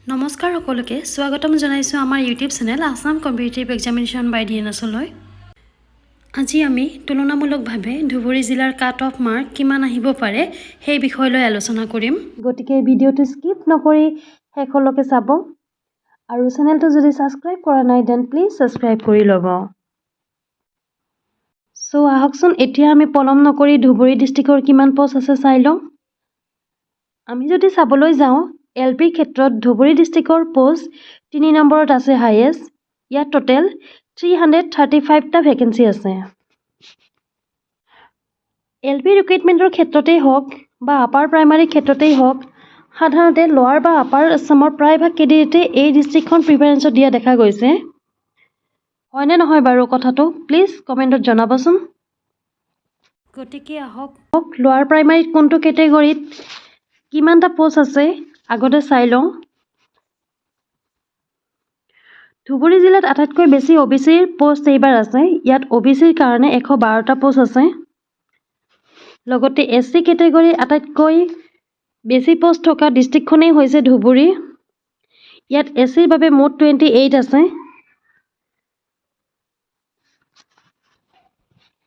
নমস্কাৰ সকলোকে স্বাগতম জনাইছোঁ আমাৰ YouTube channel Assam competitive examination by DNSলৈ। আজি আমি তুলনামূলকভাৱে ধুবুৰী জিলাৰ কাট অফ মাৰ্ক কিমান আহিব পাৰে সেই বিষয়লৈ আলোচনা কৰিম। গতিকে ভিডিঅ'টো স্কিপ নকৰি শেষলৈকে চাব আৰু চেনেলটো যদি ছাবস্ক্ৰাইব কৰা নাই দেন প্লিজ ছাবস্ক্ৰাইব কৰি ল'ব। চ' আহকচোন এতিয়া আমি পলম নকৰি ধুবুৰী ডিষ্ট্ৰিক্টৰ কিমান পোষ্ট আছে চাই লওঁ। আমি যদি চাবলৈ যাওঁ LP ক্ষেত্ৰত ধুবুৰী ডিষ্ট্ৰিক্টৰ পোষ্ট 3 নম্বৰত আছে হাইয়েষ্ট। ইয়াত টোটেল 335টা ভেকেন্সি আছে। LP ৰিক্ৰুইটমেণ্টৰ ক্ষেত্ৰতেই হওক বা আপাৰ প্ৰাইমাৰী ক্ষেত্ৰতেই হওক সাধাৰণতে লোৱাৰ বা আপাৰ আছামৰ প্ৰায়ভাগ কেণ্ডিডেটে এই ডিষ্ট্ৰিক্টখন প্ৰিফাৰেঞ্চত দিয়া দেখা গৈছে। হয়নে নহয় বাৰু কথাটো প্লিজ কমেণ্টত জনাবচোন। গতিকে আহক লোৱাৰ প্ৰাইমাৰীত কোনটো কেটেগৰীত কিমানটা পোষ্ট আছে আগতে চাই লওঁ। ধুবুৰী জিলাত আটাইতকৈ বেছি OBCৰ পোষ্ট এইবাৰ আছে। ইয়াত OBCৰ কাৰণে 112টা পোষ্ট আছে। লগতে SC কেটেগৰীৰ আটাইতকৈ বেছি পোষ্ট থকা ডিষ্ট্ৰিক্টখনেই হৈছে ধুবুৰী। ইয়াত SCৰ বাবে মুঠ 28 আছে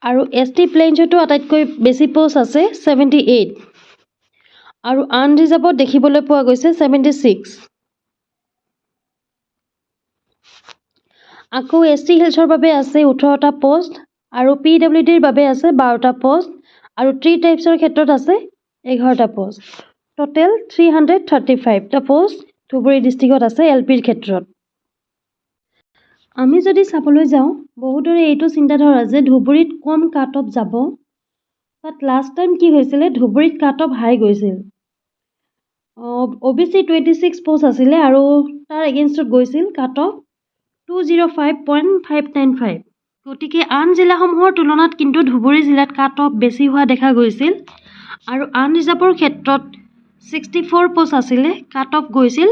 আৰু ST প্লেইনছতো আটাইতকৈ বেছি পোষ্ট আছে 78 আৰু আনৰিজাৰ্ভত দেখিবলৈ পোৱা গৈছে 76। আকৌ ST হিলছৰ বাবে আছে 18টা পোষ্ট আৰু PWDৰ বাবে আছে 12টা পোষ্ট আৰু 3 টাইপছৰ ক্ষেত্ৰত আছে 11টা পোষ্ট। টোটেল 335টা পোষ্ট ধুবুৰী ডিষ্ট্ৰিক্টত আছে LPৰ ক্ষেত্ৰত। আমি যদি চাবলৈ যাওঁ বহুতৰে এইটো চিন্তাধাৰা যে ধুবুৰীত কম কাট অফ যাব, বাট লাষ্ট টাইম কি হৈছিলে ধুবুৰীত কাট অফ হাই গৈছিল। OBC 26 পোষ্ট আছিলে আৰু তাৰ এগেইনষ্টত গৈছিল কাট অফ 205.595। গতিকে আন জিলাসমূহৰ তুলনাত কিন্তু ধুবুৰী জিলাত কাট অফ বেছি হোৱা দেখা গৈছিল আৰু আনৰিজাৰ্ভৰ ক্ষেত্ৰত 64 পোষ্ট আছিলে, কাট অফ গৈছিল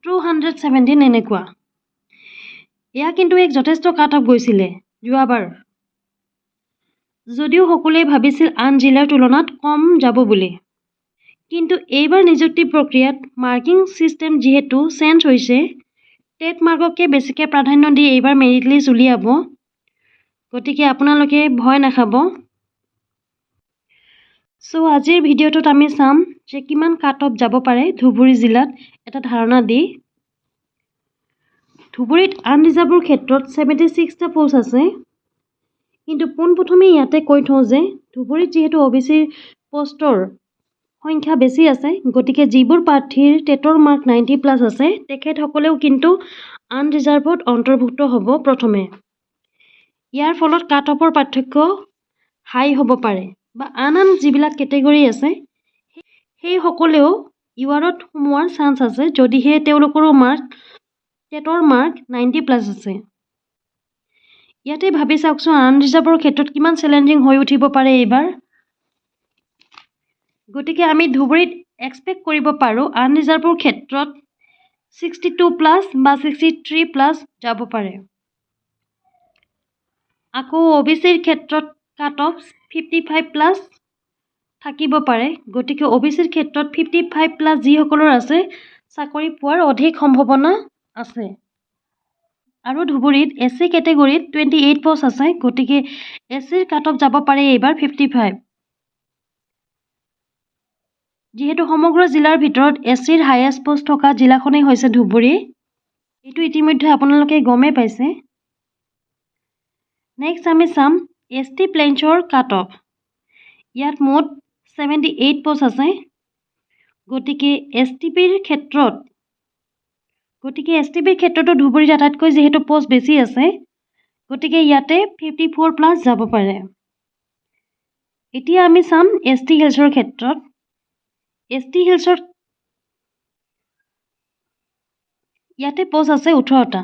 217 এনেকুৱা। এয়া কিন্তু এক যথেষ্ট কাট অফ গৈছিলে যোৱাবাৰ, যদিও সকলোৱে ভাবিছিল আন জিলাৰ তুলনাত কম যাব বুলি। কিন্তু এইবাৰ নিযুক্তি প্ৰক্ৰিয়াত মাৰ্কিং ছিষ্টেম যিহেতু চেঞ্জ হৈছে, টেট মাৰ্ককে বেছিকৈ প্ৰাধান্য দি এইবাৰ মেৰিট লিষ্ট উলিয়াব। গতিকে আপোনালোকে ভয় নাখাব। চ' আজিৰ ভিডিঅ'টোত আমি চাম যে কিমান কাট অফ যাব পাৰে ধুবুৰী জিলাত এটা ধাৰণা দি। ধুবুৰীত আনৰিজাৰ্ভৰ ক্ষেত্ৰত 76টা পোষ্ট আছে। কিন্তু পোনপ্ৰথমে ইয়াতে কৈ থওঁ যে ধুবুৰীত যিহেতু OBCৰ পোষ্টৰ সংখ্যা বেছি আছে, গতিকে যিবোৰ প্ৰাৰ্থীৰ টেটৰ মাৰ্ক 90+ আছে তেখেতসকলেও কিন্তু আনৰিজাৰ্ভত অন্তৰ্ভুক্ত হ'ব প্ৰথমে। ইয়াৰ ফলত কাট অফৰ পাৰ্থক্য হাই হ'ব পাৰে বা আন যিবিলাক কেটেগৰী আছে সেই সকলেও URত সোমোৱাৰ চান্স আছে যদিহে তেওঁলোকৰো টেটৰ মাৰ্ক 90+ আছে। ইয়াতে ভাবি চাওকচোন আনৰিজাৰ্ভৰ ক্ষেত্ৰত কিমান চেলেঞ্জিং হৈ উঠিব পাৰে এইবাৰ। গতিকে আমি ধুবুৰীত এক্সপেক্ট কৰিব পাৰোঁ আনৰিজাৰ্ভৰ ক্ষেত্ৰত 62+ বা 63+ যাব পাৰে। আকৌ OBCৰ ক্ষেত্ৰত কাট অফ 55+ থাকিব পাৰে। গতিকে OBCৰ ক্ষেত্ৰত 55+ যিসকলৰ আছে চাকৰি পোৱাৰ অধিক সম্ভাৱনা আছে। আৰু ধুবুৰীত SC কেটেগৰীত 28 পোষ্ট আছে। গতিকে SCৰ কাট অফ যাব পাৰে এইবাৰ 55। যিহেতু সমগ্ৰ জিলাৰ ভিতৰত SCৰ হাইয়েষ্ট পোষ্ট থকা জিলাখনেই হৈছে ধুবুৰী, এইটো ইতিমধ্যে আপোনালোকে গমেই পাইছে। নেক্সট আমি চাম ST প্লেইনছৰ কাট অফ। ইয়াত মুঠ 78 পোষ্ট আছে। গতিকে STPৰ ক্ষেত্ৰতো ধুবুৰীত আটাইতকৈ যিহেতু পোষ্ট বেছি আছে, গতিকে ইয়াতে 54+ যাব পাৰে। এতিয়া আমি চাম ST হিলছৰ ক্ষেত্ৰত। ST হিলছত ইয়াতে পোষ্ট আছে 18টা।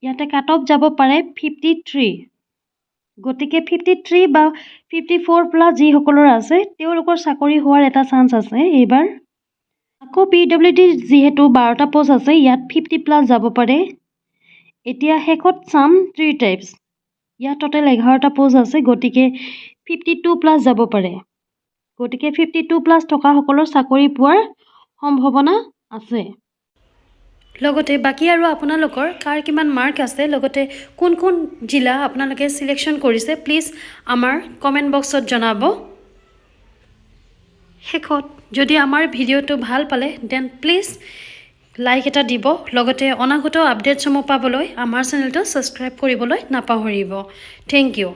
ইয়াতে কাট অফ যাব পাৰে 53। গতিকে 53 বা 54+ যিসকলৰ আছে তেওঁলোকৰ চাকৰি হোৱাৰ এটা চান্স আছে এইবাৰ। আকৌ PWD যিহেতু 12টা পোষ্ট আছে, ইয়াত 50+ যাব পাৰে। এতিয়া শেষত চাম 3 টাইপছ। ইয়াত টোটেল 11টা পোষ্ট আছে, গতিকে 52+ যাব পাৰে। গতিকে 52+ থকা সকলৰ চাকৰি পোৱাৰ সম্ভাৱনা আছে। লগতে বাকী আৰু আপোনালোকৰ কাৰ কিমান মাৰ্ক আছে লগতে কোন কোন জিলা আপোনালোকে সিলেকশ্যন কৰিছে প্লিজ আমাৰ কমেন্ট বক্সত জনাব শেষত যদি আমাৰ ভিডিওটো ভাল পালে দেন প্লিজ লাইক এটা দিব লগতে অনাগত আপডেটসমূহ পাবলৈ আমাৰ চেনেলটো সাবস্ক্ৰাইব কৰিবলৈ নাপাহৰিব থ্যাংক ইউ